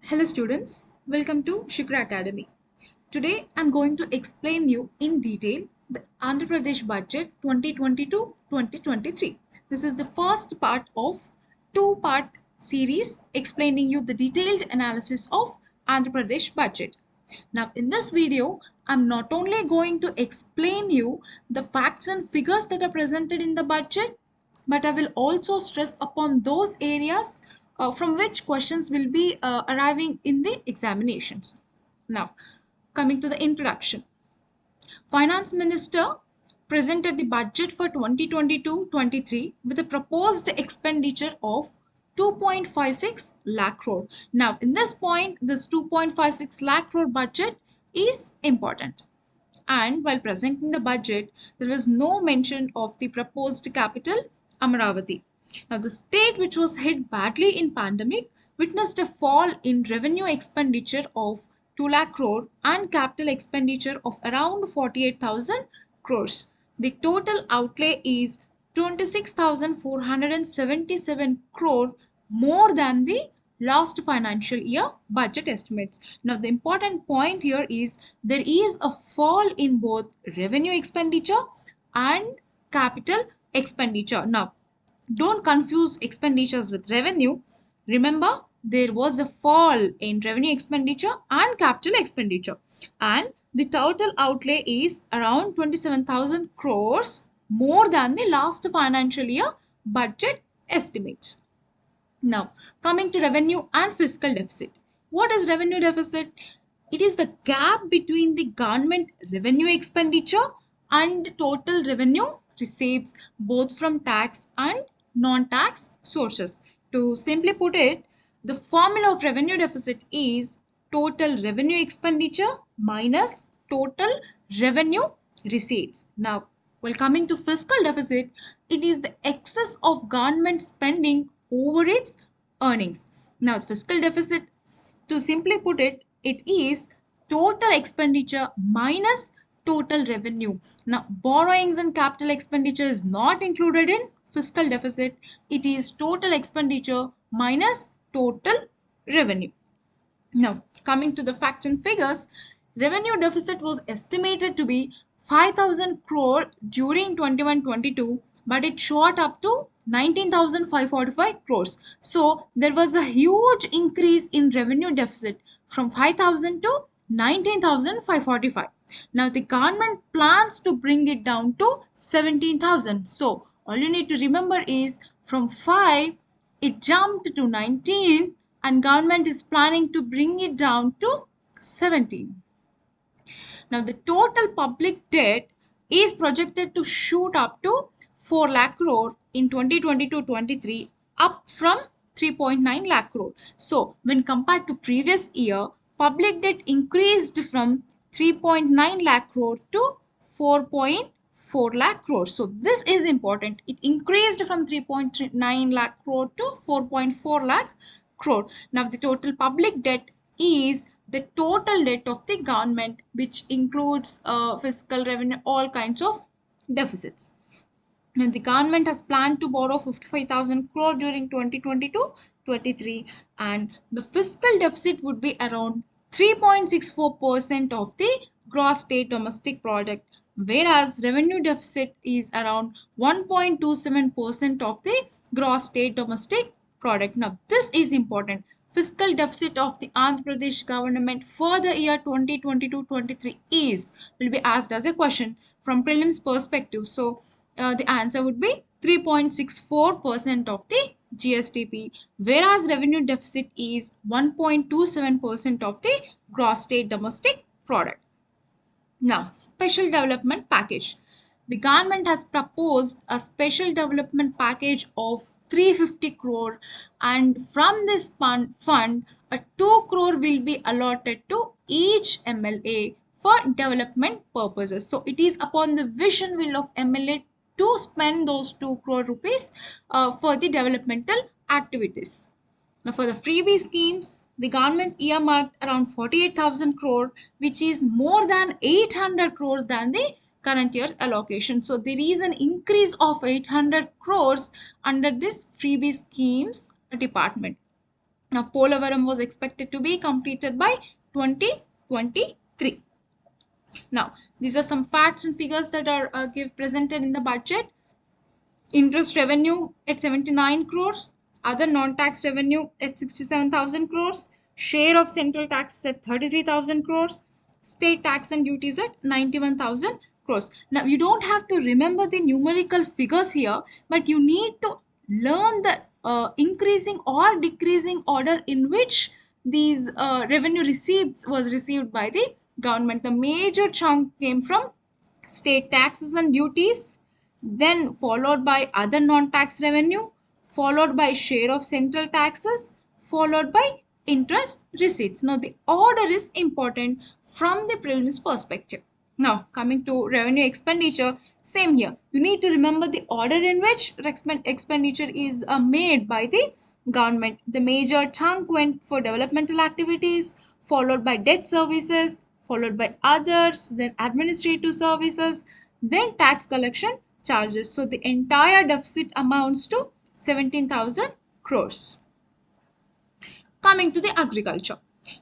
Hello students, welcome to Shikara Academy. Today I'm going to explain you in detail the Andhra Pradesh budget 2022-2023. This is the first part of two-part series explaining you the detailed analysis of Andhra Pradesh budget. Now in this video, I'm not only going to explain you the facts and figures that are presented in the budget, but I will also stress upon those areas from which questions will be arriving in the examinations. Now, coming to the introduction. Finance Minister presented the budget for 2022-23 with a proposed expenditure of 2.56 lakh crore. Now, in this point, this 2.56 lakh crore budget is important. And while presenting the budget, there was no mention of the proposed capital, Amaravati. Now, the state which was hit badly in pandemic witnessed a fall in revenue expenditure of 2 lakh crore and capital expenditure of around 48,000 crores. The total outlay is 26,477 crore, more than the last financial year budget estimates. Now, the important point here is there is a fall in both revenue expenditure and capital expenditure. Now, don't confuse expenditures with revenue. Remember, there was a fall in revenue expenditure and capital expenditure, and the total outlay is around 27,000 crores, more than the last financial year budget estimates. Now, coming to revenue and fiscal deficit. What is revenue deficit? It is the gap between the government revenue expenditure and total revenue receipts, both from tax and non-tax sources. To simply put it, the formula of revenue deficit is total revenue expenditure minus total revenue receipts. Now, while coming to fiscal deficit, it is the excess of government spending over its earnings. Now, the fiscal deficit, to simply put it, it is total expenditure minus total revenue. Now, borrowings and capital expenditure is not included in fiscal deficit. It is total expenditure minus total revenue. Now, coming to the facts and figures, revenue deficit was estimated to be 5,000 crore during 21-22, but it shot up to 19,545 crores. So, there was a huge increase in revenue deficit from 5,000 to 19,545. Now, the government plans to bring it down to 17,000. So, all you need to remember is from 5, it jumped to 19, and government is planning to bring it down to 17. Now, the total public debt is projected to shoot up to 4 lakh crore in 2022-23, up from 3.9 lakh crore. So, when compared to previous year, public debt increased from 3.9 lakh crore to 4.4 lakh crore. So, this is important. It increased from 3.9 lakh crore to 4.4 lakh crore. Now, the total public debt is the total debt of the government, which includes fiscal revenue, all kinds of deficits. And the government has planned to borrow 55,000 crore during 2022-23, and the fiscal deficit would be around 3.64% of the gross state domestic product, whereas revenue deficit is around 1.27% of the gross state domestic product. Now, this is important. Fiscal deficit of the Andhra Pradesh government for the year 2022-23 will be asked as a question from prelims perspective. So, the answer would be 3.64% of the GSDP, whereas revenue deficit is 1.27% of the gross state domestic product. Now, special development package. The government has proposed a special development package of 350 crore, and from this fund a 2 crore will be allotted to each MLA for development purposes. So, it is upon the vision will of MLA to spend those 2 crore rupees for the developmental activities. Now, for the freebie schemes, the government earmarked around 48,000 crore, which is more than 800 crores than the current year's allocation. So, there is an increase of 800 crores under this freebie schemes department. Now, Polavaram was expected to be completed by 2023. Now, these are some facts and figures that are presented in the budget. Interest revenue at 79 crores, other non-tax revenue at 67,000 crores, share of central taxes at 33,000 crores, state tax and duties at 91,000 crores. Now, you don't have to remember the numerical figures here, but you need to learn the increasing or decreasing order in which these revenue receipts was received by the government. The major chunk came from state taxes and duties, then followed by other non-tax revenue, followed by share of central taxes, followed by interest receipts. Now, the order is important from the prelims perspective. Now, coming to revenue expenditure, same here. You need to remember the order in which expenditure is made by the government. The major chunk went for developmental activities, followed by debt services, followed by others, then administrative services, then tax collection charges. So the entire deficit amounts to 17,000 crores. Coming to the agriculture.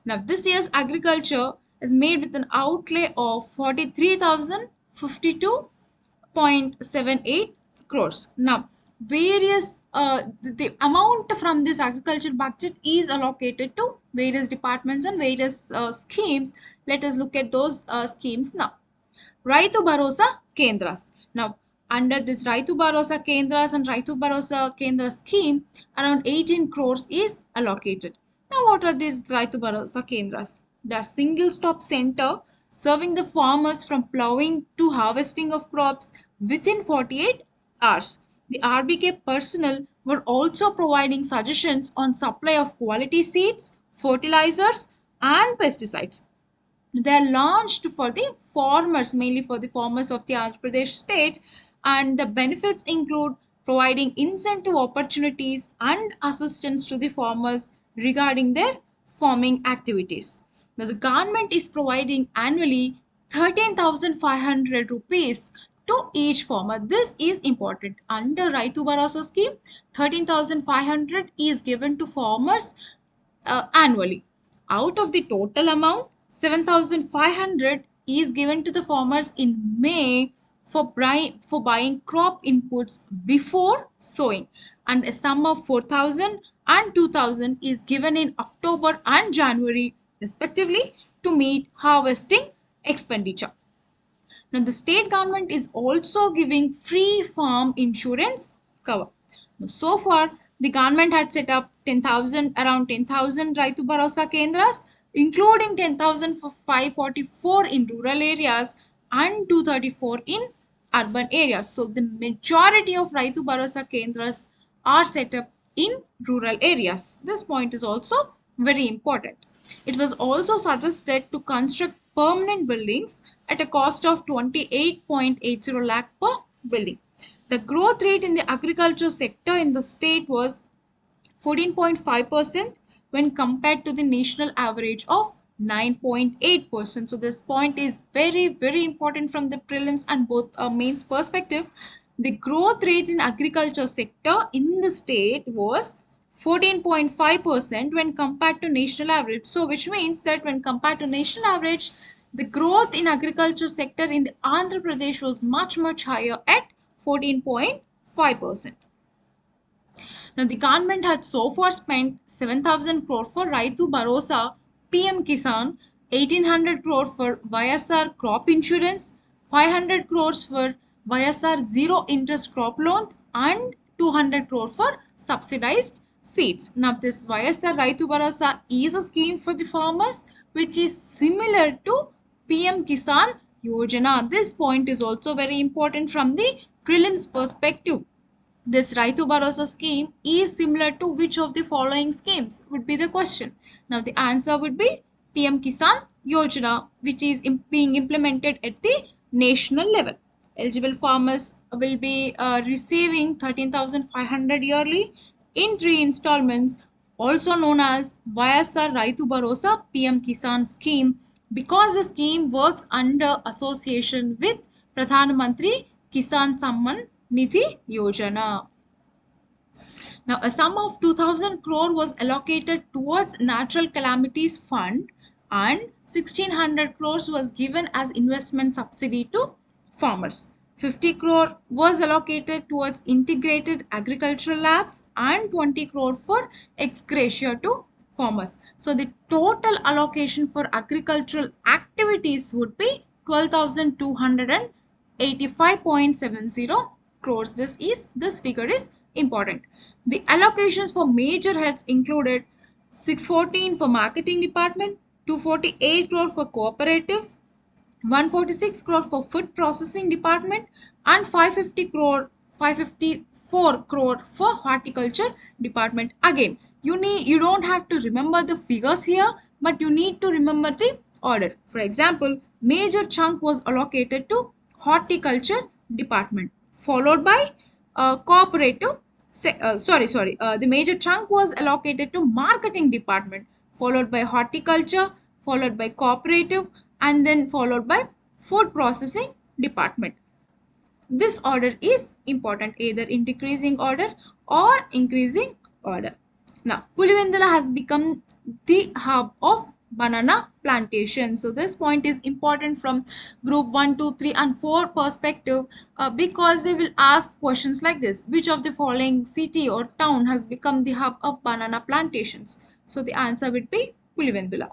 Now, this year's agriculture is made with an outlay of 43,052.78 crores. Now, the amount from this agriculture budget is allocated to various departments and various schemes. Let us look at those schemes now. Raitu Bharosa Kendras. Now, under this Raitu Bharosa Kendras and Raitu Bharosa Kendra scheme, around 18 crores is allocated. Now, what are these Raitu Bharosa Kendras? They are single stop center serving the farmers from plowing to harvesting of crops within 48 hours. The RBK personnel were also providing suggestions on supply of quality seeds, fertilizers, and pesticides. They are launched for the farmers, mainly for the farmers of the Andhra Pradesh state, and the benefits include providing incentive opportunities and assistance to the farmers regarding their farming activities. Now, the government is providing annually 13,500 rupees to each farmer. This is important. Under Raitu Bharosa scheme, 13,500 is given to farmers annually. Out of the total amount, 7,500 is given to the farmers in May for buying crop inputs before sowing, and a sum of 4,000 and 2,000 is given in October and January respectively to meet harvesting expenditure. Now, the state government is also giving free farm insurance cover. Now, so far, the government had set up around 10,000 Raitu Bharosa Kendras, including 10,544 in rural areas and 234 in urban areas. So, the majority of Raitu Bharosa Kendras are set up in rural areas. This point is also very important. It was also suggested to construct permanent buildings at a cost of 28.80 lakh per building. The growth rate in the agriculture sector in the state was 14.5% when compared to the national average of 9.8%. So this point is very, very important from the prelims and both mains perspective. The growth rate in agriculture sector in the state was 14.5% when compared to national average. So which means that when compared to national average, the growth in agriculture sector in the Andhra Pradesh was much, much higher at 14.5%. Now, the government had so far spent 7,000 crore for Raitu Bharosa, PM Kisan, 1,800 crore for YSR crop insurance, 500 crores for YSR zero interest crop loans, and 200 crore for subsidized seeds. Now, this YSR Raitu Bharosa is a scheme for the farmers which is similar to PM Kisan Yojana. This point is also very important from the prelims perspective. This Raitu Bharosa scheme is similar to which of the following schemes would be the question. Now, the answer would be PM Kisan Yojana, which is being implemented at the national level. Eligible farmers will be receiving 13,500 yearly in 3 installments, also known as YSR Raitu Bharosa PM Kisan scheme, because the scheme works under association with Pradhan Mantri Kisan Samman Nidhi Yojana. Now, a sum of 2000 crore was allocated towards natural calamities fund and 1600 crores was given as investment subsidy to farmers. 50 crore was allocated towards integrated agricultural labs and 20 crore for ex gratia to farmers. So the total allocation for agricultural activities would be 12,285.70 crores. This figure is important. The allocations for major heads included 614 for marketing department, 248 crore for cooperative, 146 crore for food processing department, and 554 crore for horticulture department. Again, you don't have to remember the figures here, but you need to remember the order. For example, major chunk was allocated to horticulture department, followed by cooperative. The major chunk was allocated to marketing department, followed by horticulture, followed by cooperative, and then followed by food processing department. This order is important, either in decreasing order or increasing order. Now, Pulivendula has become the hub of banana plantation. So this point is important from group 1, 2, 3 and 4 perspective, because they will ask questions like this. Which of the following city or town has become the hub of banana plantations? So the answer would be Pulivendula.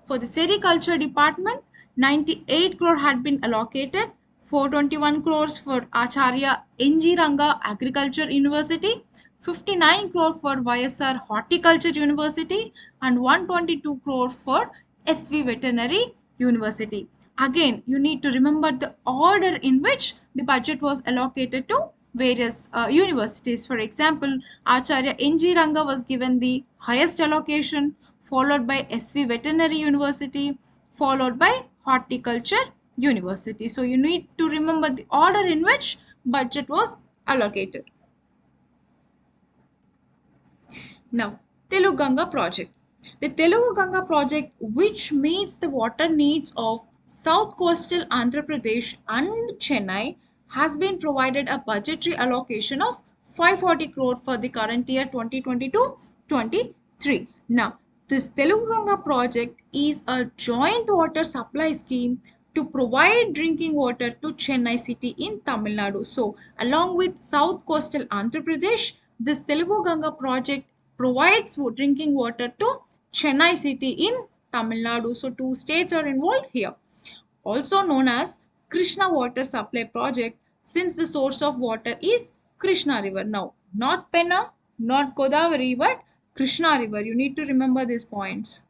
For the sericulture department, 98 crore had been allocated, 421 crores for Acharya N.G. Ranga Agriculture University, 59 crore for YSR Horticulture University, and 122 crore for SV Veterinary University. Again, you need to remember the order in which the budget was allocated to various universities. For example, Acharya N.G. Ranga was given the highest allocation, followed by SV Veterinary University, followed by Horticulture University. So you need to remember the order in which budget was allocated. Now, Telugu Ganga project. The Telugu Ganga project, which meets the water needs of South Coastal Andhra Pradesh and Chennai, has been provided a budgetary allocation of 540 crore for the current year 2022-23. Now, this Telugu Ganga project is a joint water supply scheme to provide drinking water to Chennai city in Tamil Nadu. So, along with South Coastal Andhra Pradesh, this Telugu Ganga project provides drinking water to Chennai city in Tamil Nadu. So, two states are involved here. Also known as Krishna water supply project, since the source of water is Krishna river. Now, not Penna, not Godavari, but Krishna river. You need to remember these points.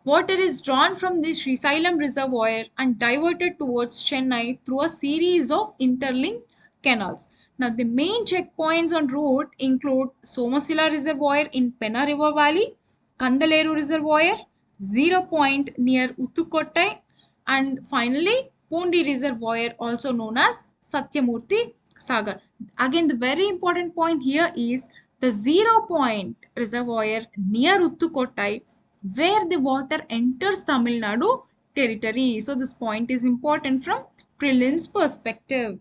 Water is drawn from the Srisailam reservoir and diverted towards Chennai through a series of interlinked canals. Now, the main checkpoints on route include Somasila Reservoir in Penna River Valley, Kandaleru Reservoir, 0 point near Uthukottai, and finally Pondi Reservoir, also known as Satyamurti Sagar. Again, the very important point here is the 0 point reservoir near Uthukottai, where the water enters Tamil Nadu territory. So this point is important from prelims perspective.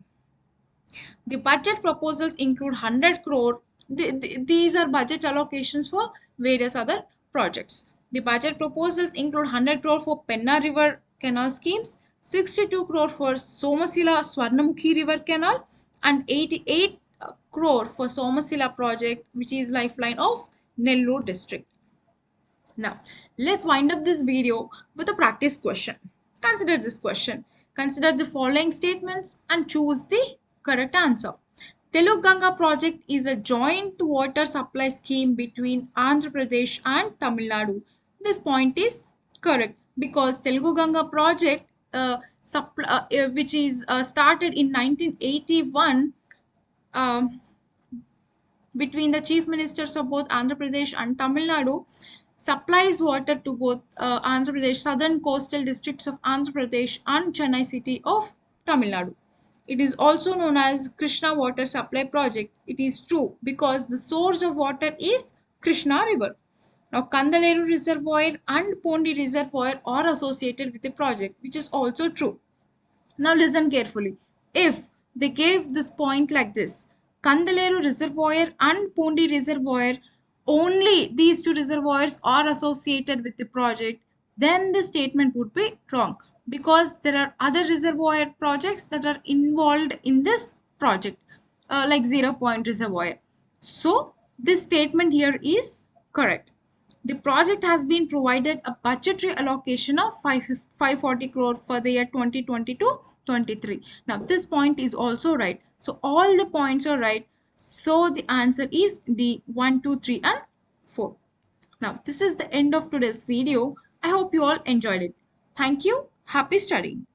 The budget proposals include 100 crore. These are budget allocations for various other projects. The budget proposals include 100 crore for Penna River Canal schemes, 62 crore for Somasila Swarnamukhi River Canal, and 88 crore for Somasila project, which is lifeline of Nellore district. Now, let's wind up this video with a practice question. Consider this question. Consider the following statements and choose the correct answer. Telugu Ganga project is a joint water supply scheme between Andhra Pradesh and Tamil Nadu. This point is correct because Telugu Ganga project, which is started in 1981, between the chief ministers of both Andhra Pradesh and Tamil Nadu, supplies water to both Andhra Pradesh, southern coastal districts of Andhra Pradesh and Chennai city of Tamil Nadu. It is also known as Krishna water supply project. It is true because the source of water is Krishna river. Now, Kandaleru reservoir and Pondi reservoir are associated with the project, which is also true. Now listen carefully. If they gave this point like this, Kandaleru Reservoir and Pundi Reservoir, only these two reservoirs are associated with the project, then the statement would be wrong, because there are other reservoir projects that are involved in this project, like Zero Point Reservoir. So this statement here is correct. The project has been provided a budgetary allocation of 540 crore for the year 2022-23. Now this point is also right. So all the points are right. So the answer is the 1, 2, 3 and 4. Now this is the end of today's video. I hope you all enjoyed it. Thank you. Happy studying.